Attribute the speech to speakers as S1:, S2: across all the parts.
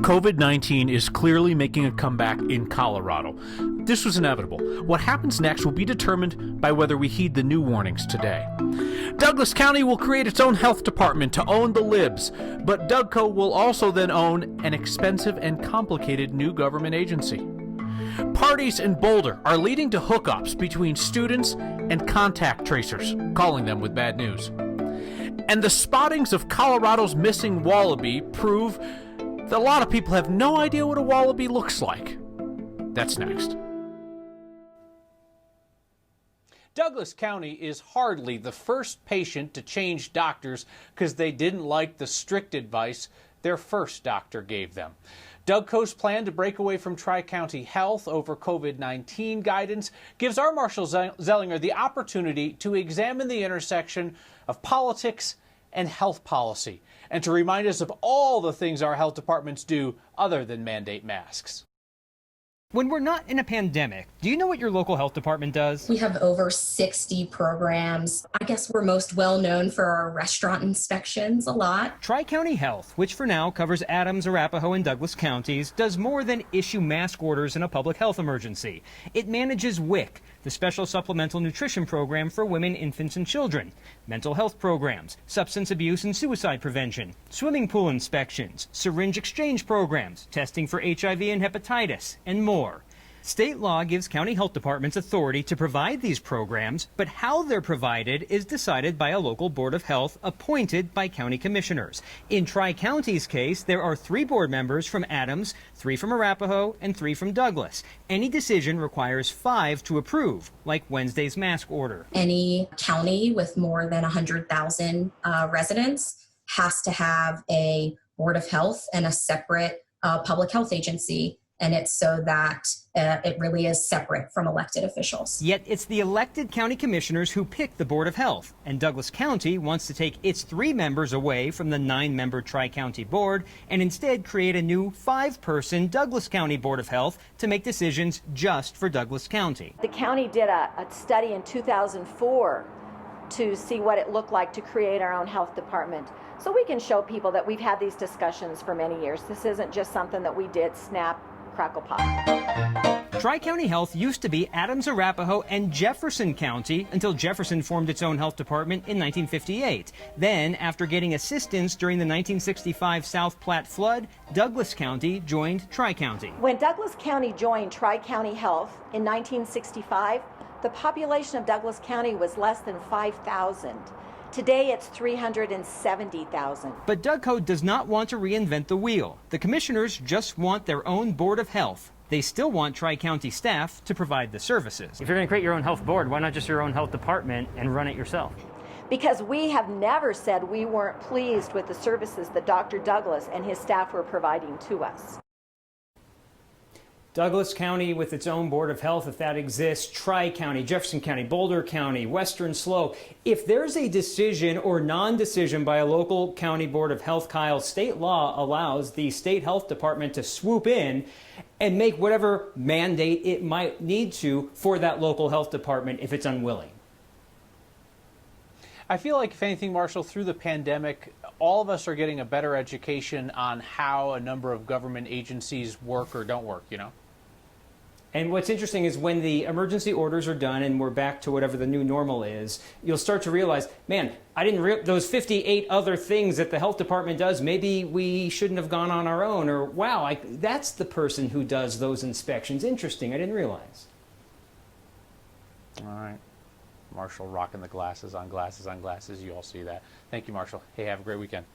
S1: COVID-19 is clearly making a comeback in Colorado. This was inevitable. What happens next will be determined by whether we heed the new warnings today. Douglas County will create its own health department to own the libs, but Dougco will also then own an expensive and complicated new government agency. Parties in Boulder are leading to hookups between students and contact tracers, calling them with bad news. And the spottings of Colorado's missing wallaby prove that a lot of people have no idea what a wallaby looks like. That's next. Douglas County is hardly the first patient to change doctors because they didn't like the strict advice their first doctor gave them. Dougco's plan to break away from Tri-County Health over COVID-19 guidance gives our Marshall Zellinger the opportunity to examine the intersection of politics and health policy, and to remind us of all the things our health departments do other than mandate masks.
S2: When we're not in a pandemic, do you know what your local health department does?
S3: We have over 60 programs. I guess we're most well known for our restaurant inspections a lot.
S2: Tri-County Health, which for now covers Adams, Arapahoe, and Douglas counties, does more than issue mask orders in a public health emergency. It manages WIC, the Special Supplemental Nutrition Program for women, infants, and children, mental health programs, substance abuse and suicide prevention, swimming pool inspections, syringe exchange programs, testing for HIV and hepatitis, and more. State law gives county health departments authority to provide these programs, but how they're provided is decided by a local board of health appointed by county commissioners. In Tri-County's case, there are 3 board members from Adams, 3 from Arapahoe, and 3 from Douglas. Any decision requires 5 to approve, like Wednesday's mask order.
S3: Any county with more than 100,000 residents has to have a board of health and a separate public health agency. And it's so that it really is separate from elected officials.
S2: Yet it's the elected county commissioners who pick the Board of Health. And Douglas County wants to take its 3 members away from the 9-member Tri-County Board and instead create a new 5-person Douglas County Board of Health to make decisions just for Douglas County.
S4: The county did a study in 2004 to see what it looked like to create our own health department. So we can show people that we've had these discussions for many years. This isn't just something that we did snap, crackle, pop.
S2: Tri-County Health used to be Adams, Arapahoe, and Jefferson County until Jefferson formed its own health department in 1958. Then, after getting assistance during the 1965 South Platte flood, Douglas County joined Tri-County.
S4: When Douglas County joined Tri-County Health in 1965, the population of Douglas County was less than 5,000. Today it's 370,000.
S2: But Dougco does not want to reinvent the wheel. The commissioners just want their own board of health. They still want Tri-County staff to provide the services.
S5: If you're going to create your own health board, why not just your own health department and run it yourself?
S4: Because we have never said we weren't pleased with the services that Dr. Douglas and his staff were providing to us.
S2: Douglas County with its own Board of Health, if that exists, Tri-County, Jefferson County, Boulder County, Western Slope. If there's a decision or non-decision by a local county Board of Health, Kyle, state law allows the state health department to swoop in and make whatever mandate it might need to for that local health department if it's unwilling.
S1: I feel like, if anything, Marshall, through the pandemic, all of us are getting a better education on how a number of government agencies work or don't work, you know?
S2: And what's interesting is when the emergency orders are done and we're back to whatever the new normal is, you'll start to realize, man, I didn't those 58 other things that the health department does, maybe we shouldn't have gone on our own, or wow, that's the person who does those inspections. Interesting, I didn't realize.
S1: All right. Marshall rocking the glasses on glasses on glasses. You all see that. Thank you, Marshall. Hey, have a great weekend.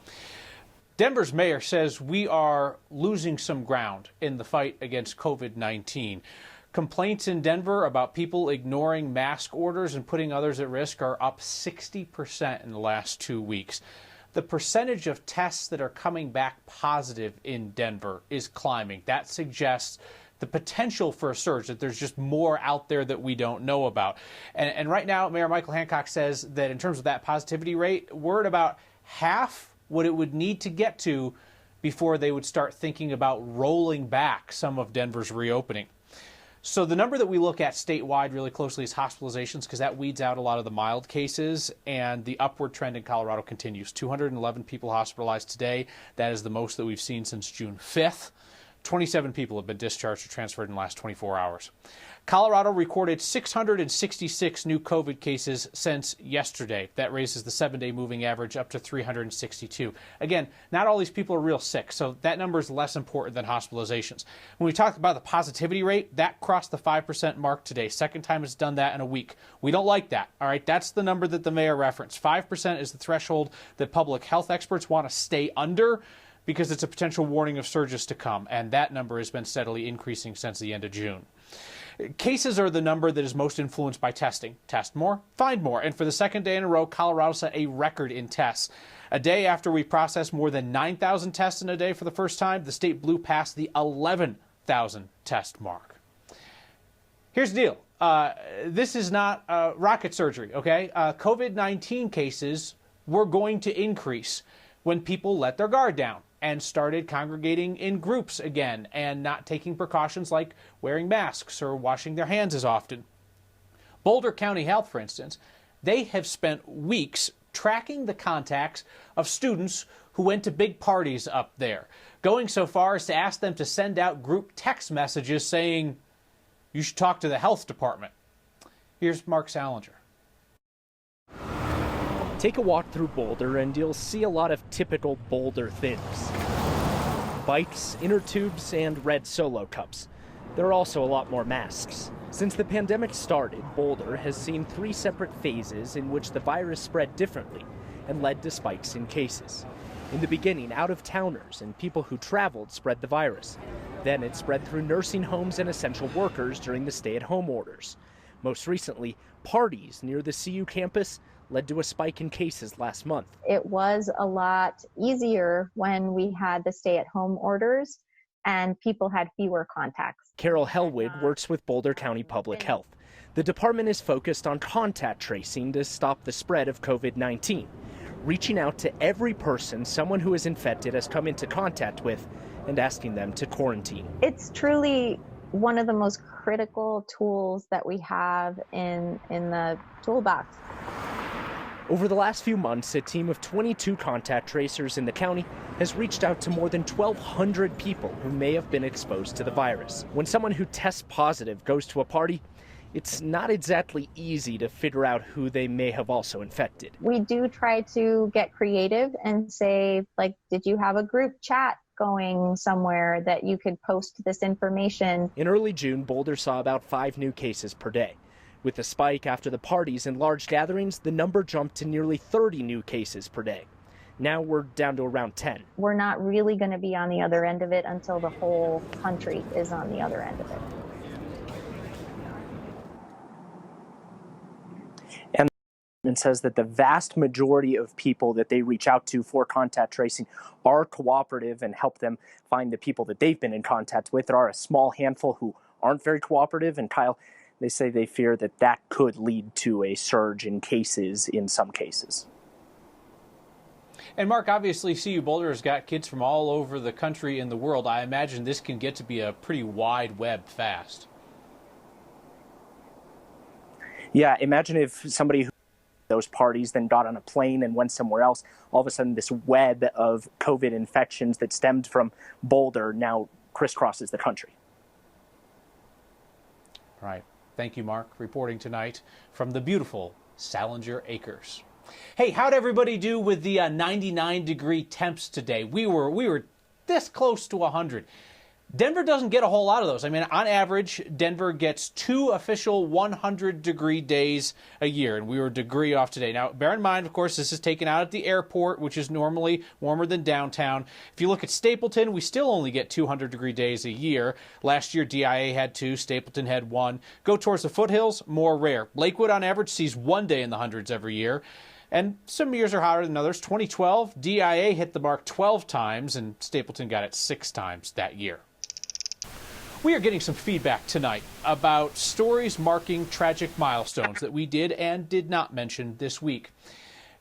S1: Denver's mayor says we are losing some ground in the fight against COVID-19. Complaints in Denver about people ignoring mask orders and putting others at risk are up 60% in the last 2 weeks. The percentage of tests that are coming back positive in Denver is climbing. That suggests the potential for a surge, that there's just more out there that we don't know about. And right now, Mayor Michael Hancock says that in terms of that positivity rate, we're at about half what it would need to get to before they would start thinking about rolling back some of Denver's reopening. So the number that we look at statewide really closely is hospitalizations, because that weeds out a lot of the mild cases, and the upward trend in Colorado continues. 211 people hospitalized today. That is the most that we've seen since June 5th. 27 people have been discharged or transferred in the last 24 hours. Colorado recorded 666 new COVID cases since yesterday. That raises the 7-day moving average up to 362. Again, not all these people are real sick, so that number is less important than hospitalizations. When we talk about the positivity rate, that crossed the 5% mark today. Second time it's done that in a week. We don't like that, all right? That's the number that the mayor referenced. 5% is the threshold that public health experts want to stay under, because it's a potential warning of surges to come, and that number has been steadily increasing since the end of June. Cases are the number that is most influenced by testing. Test more, find more. And for the second day in a row, Colorado set a record in tests. A day after we processed more than 9,000 tests in a day for the first time, the state blew past the 11,000 test mark. Here's the deal. This is not rocket surgery, okay? COVID-19 cases were going to increase when people let their guard down and started congregating in groups again and not taking precautions like wearing masks or washing their hands as often. Boulder County Health, for instance, they have spent weeks tracking the contacts of students who went to big parties up there, going so far as to ask them to send out group text messages saying, "You should talk to the health department." Here's Mark Salinger.
S6: Take a walk through Boulder and you'll see a lot of typical Boulder things. Bikes, inner tubes, and red Solo cups. There are also a lot more masks. Since the pandemic started, Boulder has seen 3 separate phases in which the virus spread differently and led to spikes in cases. In the beginning, out-of-towners and people who traveled spread the virus. Then it spread through nursing homes and essential workers during the stay-at-home orders. Most recently, parties near the CU campus led to a spike in cases last month.
S7: It was a lot easier when we had the stay-at-home orders and people had fewer contacts.
S6: Carol Hellwood works with Boulder County Public Health. The department is focused on contact tracing to stop the spread of COVID-19, reaching out to every person someone who is infected has come into contact with and asking them to quarantine.
S7: It's truly one of the most critical tools that we have in the toolbox.
S6: Over the last few months, a team of 22 contact tracers in the county has reached out to more than 1,200 people who may have been exposed to the virus. When someone who tests positive goes to a party, it's not exactly easy to figure out who they may have also infected.
S7: We do try to get creative and say, like, did you have a group chat going somewhere that you could post this information?
S6: In early June, Boulder saw about 5 new cases per day. With the spike after the parties and large gatherings, the number jumped to nearly 30 new cases per day. Now we're down to around 10.
S7: We're not really going to be on the other end of it until the whole country is on the other end of it.
S6: And says that the vast majority of people that they reach out to for contact tracing are cooperative and help them find the people that they've been in contact with. There are a small handful who aren't very cooperative, and Kyle, they say they fear that that could lead to a surge in cases in some cases.
S1: And Mark, obviously CU Boulder has got kids from all over the country and the world. I imagine this can get to be a pretty wide web fast.
S6: Yeah, imagine if somebody who those parties then got on a plane and went somewhere else. All of a sudden, this web of COVID infections that stemmed from Boulder now crisscrosses the country.
S1: Right. Thank you, Mark, reporting tonight from the beautiful Salinger Acres. Hey, how'd everybody do with the 99-degree temps today? We were this close to 100. Denver doesn't get a whole lot of those. I mean, on average, Denver gets 2 official 100-degree days a year, and we were a degree off today. Now, bear in mind, of course, this is taken out at the airport, which is normally warmer than downtown. If you look at Stapleton, we still only get 200-degree days a year. Last year, DIA had 2, Stapleton had 1. Go towards the foothills, more rare. Lakewood, on average, sees 1 day in the hundreds every year. And some years are hotter than others. 2012, DIA hit the mark 12 times, and Stapleton got it 6 times that year. We are getting some feedback tonight about stories marking tragic milestones that we did and did not mention this week.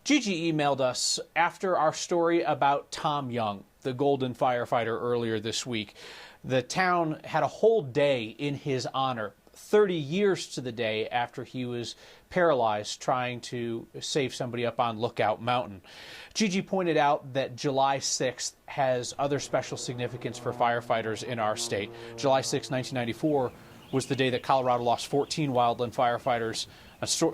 S1: Gigi emailed us after our story about Tom Young, the Golden firefighter, earlier this week. The town had a whole day in his honor 30 years to the day after he was paralyzed trying to save somebody up on Lookout Mountain. Gigi pointed out that July 6th has other special significance for firefighters in our state. July 6, 1994 was the day that Colorado lost 14 wildland firefighters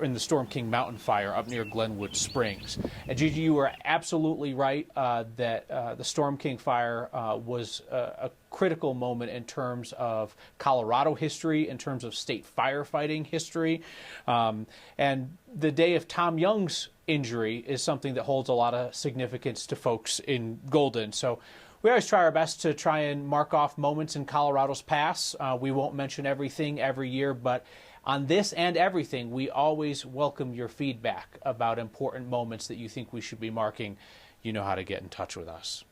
S1: in the Storm King Mountain fire up near Glenwood Springs. And Gigi, you were absolutely right that the Storm King fire was a critical moment in terms of Colorado history, in terms of state firefighting history. And the day of Tom Young's injury is something that holds a lot of significance to folks in Golden. So we always try our best to try and mark off moments in Colorado's past. We won't mention everything every year, but on this and everything, we always welcome your feedback about important moments that you think we should be marking. You know how to get in touch with us.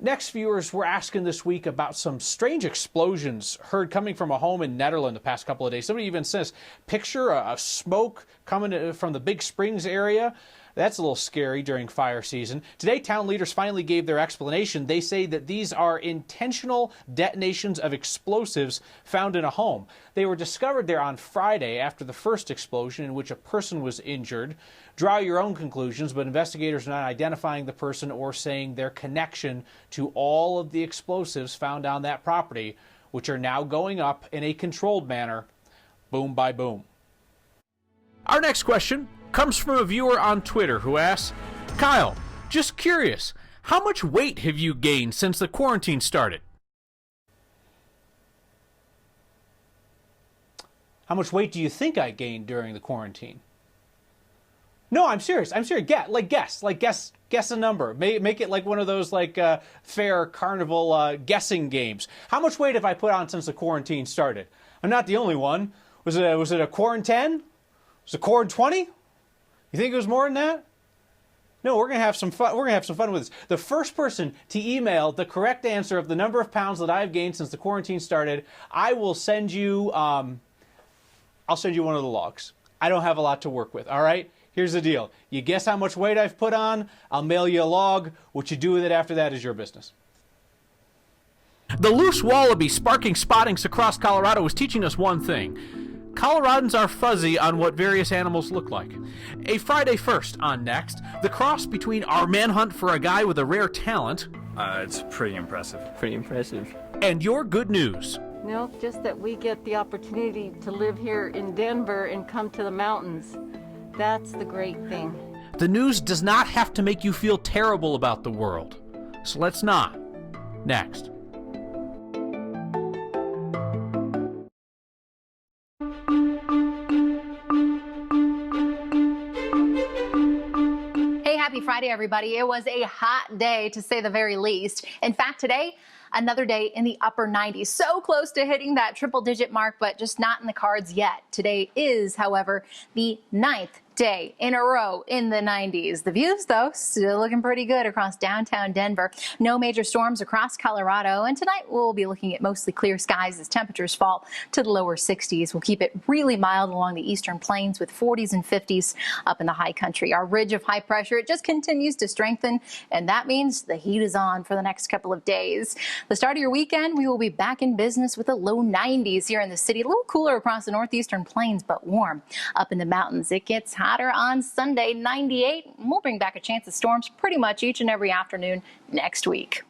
S1: Next, viewers, we're asking this week about some strange explosions heard coming from a home in Nederland the past couple of days. Somebody even says, picture a smoke coming from the Big Springs area. That's a little scary during fire season. Today, town leaders finally gave their explanation. They say that these are intentional detonations of explosives found in a home. They were discovered there on Friday after the first explosion in which a person was injured. Draw your own conclusions, but investigators are not identifying the person or saying their connection to all of the explosives found on that property, which are now going up in a controlled manner, boom by boom. Our next question comes from a viewer on Twitter who asks, Kyle, just curious, how much weight have you gained since the quarantine started? How much weight do you think I gained during the quarantine? No, I'm serious. Guess a number. Make it like one of those fair carnival guessing games. How much weight have I put on since the quarantine started? I'm not the only one. Was it a quarantine? Was it quarant 20? You think it was more than that? No, we're gonna have some fun. We're gonna have some fun with this. The first person to email the correct answer of the number of pounds that I've gained since the quarantine started, I will send you. I'll send you one of the logs. I don't have a lot to work with. All right. Here's the deal. You guess how much weight I've put on. I'll mail you a log. What you do with it after that is your business. The loose wallaby sparking spottings across Colorado is teaching us one thing. Coloradans are fuzzy on what various animals look like. A Friday first on Next, the cross between our manhunt for a guy with a rare talent.
S8: It's pretty impressive.
S9: Pretty impressive.
S1: And your good news.
S10: No, just that we get the opportunity to live here in Denver and come to the mountains. That's the great thing.
S1: The news does not have to make you feel terrible about the world. So let's not. Next.
S11: Happy Friday, everybody. It was a hot day, to say the very least. In fact, today, another day in the upper 90s. So close to hitting that triple-digit mark, but just not in the cards yet. Today is, however, the 9th day in a row in the 90s. The views, though, still looking pretty good across downtown Denver. No major storms across Colorado, and tonight we'll be looking at mostly clear skies as temperatures fall to the lower 60s. We'll keep it really mild along the eastern plains with 40s and 50s up in the high country. Our ridge of high pressure, it just continues to strengthen, and that means the heat is on for the next couple of days. The start of your weekend, we will be back in business with the low 90s here in the city. A little cooler across the northeastern plains, but warm up in the mountains. It gets hotter on Sunday, 98. We'll bring back a chance of storms pretty much each and every afternoon next week.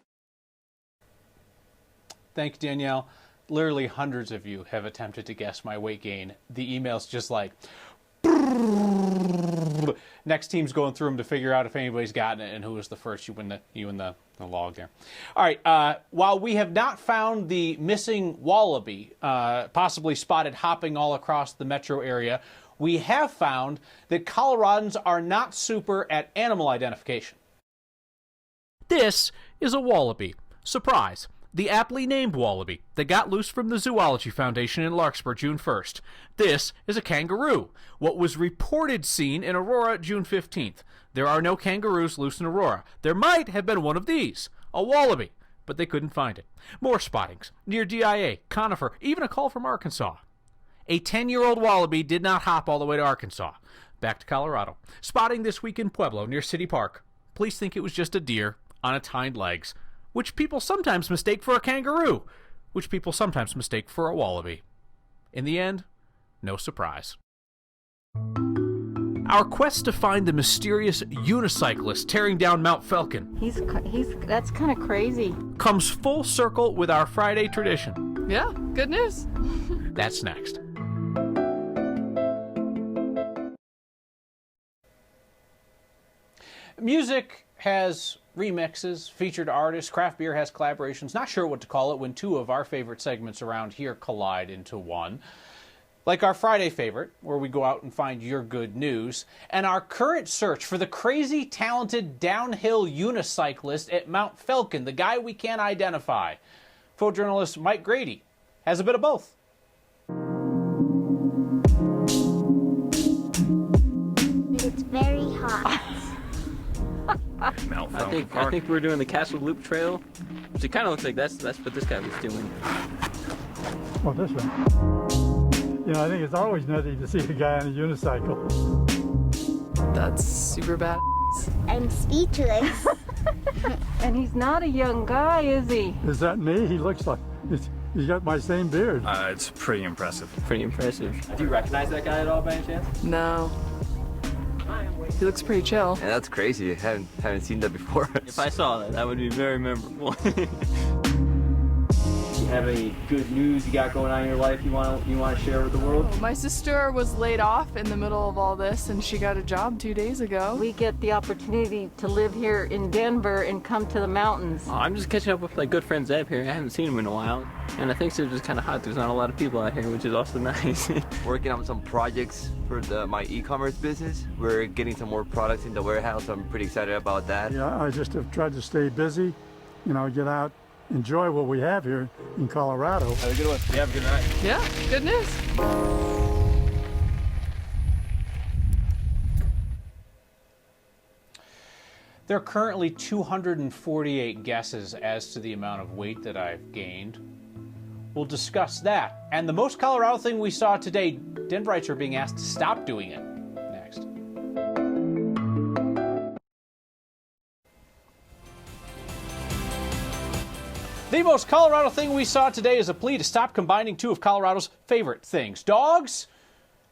S1: Thank you, Danielle. Literally hundreds of you have attempted to guess my weight gain. The email's just like, next team's going through them to figure out if anybody's gotten it and who was the first. You win the log there. All right. While we have not found the missing wallaby, possibly spotted hopping all across the metro area, we have found that Coloradans are not super at animal identification. This is a wallaby. Surprise. The aptly named wallaby that got loose from the Zoology Foundation in Larkspur June 1st. This is a kangaroo, what was reported seen in Aurora June 15th. There are no kangaroos loose in Aurora. There might have been one of these, a wallaby, but they couldn't find it. More spottings near DIA, Conifer, even a call from Arkansas. A 10-year-old wallaby did not hop all the way to Arkansas. Back to Colorado. Spotting this week in Pueblo near City Park. Police think it was just a deer on its hind legs, which people sometimes mistake for a kangaroo, which people sometimes mistake for a wallaby. In the end, no surprise. Our quest to find the mysterious unicyclist tearing down Mount Falcon
S10: That's kind of crazy.
S1: comes full circle with our Friday tradition.
S9: Yeah, good news.
S1: That's next. Music has remixes, featured artists, craft beer has collaborations. Not sure what to call it when two of our favorite segments around here collide into one. Like our Friday favorite, where we go out and find your good news, and our current search for the crazy, talented downhill unicyclist at Mount Falcon, the guy we can't identify. Photojournalist Mike Grady has a bit of both.
S12: It's very hot.
S8: Mount
S13: I think we're doing the Castle Loop Trail. Which it kind of looks like that's what this guy was doing.
S14: Well, this one. I think it's always nutty to see a guy on a unicycle.
S9: That's super bad.
S12: I'm speechless.
S10: And he's not a young guy, is he?
S14: Is that me? He looks like he's got my same beard.
S8: It's pretty impressive.
S13: Pretty impressive. Do you recognize that guy at all by any chance?
S9: No. He looks pretty chill.
S15: Yeah, that's crazy. I haven't seen that before.
S13: If I saw that, that would be very memorable. You have any good news you got going on in your life you want to share with the world?
S9: My sister was laid off in the middle of all this, and she got a job 2 days ago.
S10: We get the opportunity to live here in Denver and come to the mountains.
S13: Oh, I'm just catching up with my good friend Zeb here. I haven't seen him in a while, and I think it's just kind of hot. There's not a lot of people out here, which is also nice.
S15: Working on some projects for my e-commerce business. We're getting some more products in the warehouse. I'm pretty excited about that.
S14: Yeah, I just have tried to stay busy, get out, enjoy what we have here in Colorado.
S13: Have a good one. Yeah, have a good night.
S9: Yeah, good news.
S1: There are currently 248 guesses as to the amount of weight that I've gained. We'll discuss that. And the most Colorado thing we saw today, Denverites are being asked to stop doing it. Next. The most Colorado thing we saw today is a plea to stop combining two of Colorado's favorite things, dogs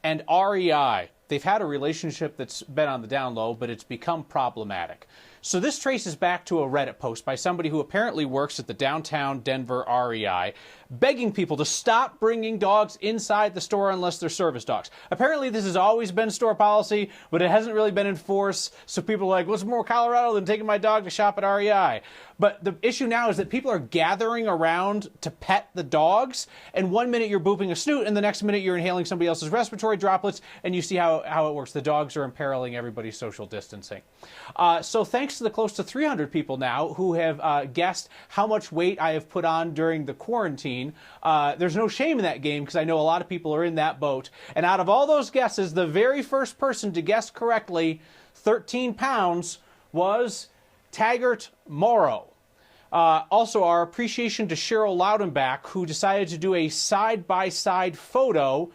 S1: and REI. They've had a relationship that's been on the down low, but it's become problematic. So this traces back to a Reddit post by somebody who apparently works at the downtown Denver REI, begging people to stop bringing dogs inside the store unless they're service dogs. Apparently this has always been store policy, but it hasn't really been enforced, so people are like, what's more Colorado than taking my dog to shop at REI? But the issue now is that people are gathering around to pet the dogs, and 1 minute you're booping a snoot, and the next minute you're inhaling somebody else's respiratory droplets, and you see how it works. The dogs are imperiling everybody's social distancing. So thanks to the close to 300 people now who have guessed how much weight I have put on during the quarantine, there's no shame in that game because I know a lot of people are in that boat. And out of all those guesses, the very first person to guess correctly 13 pounds was Taggart Morrow. Also, our appreciation to Cheryl Loudenbach, who decided to do a side-by-side photo.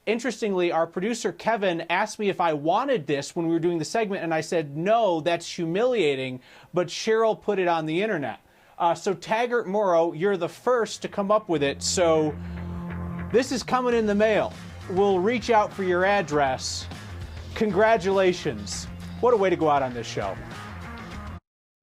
S1: Interestingly, our producer Kevin asked me if I wanted this when we were doing the segment, and I said, no, that's humiliating, but Cheryl put it on the internet. So Taggart Morrow, you're the first to come up with it, so this is coming in the mail. We'll reach out for your address. Congratulations. What a way to go out on this show.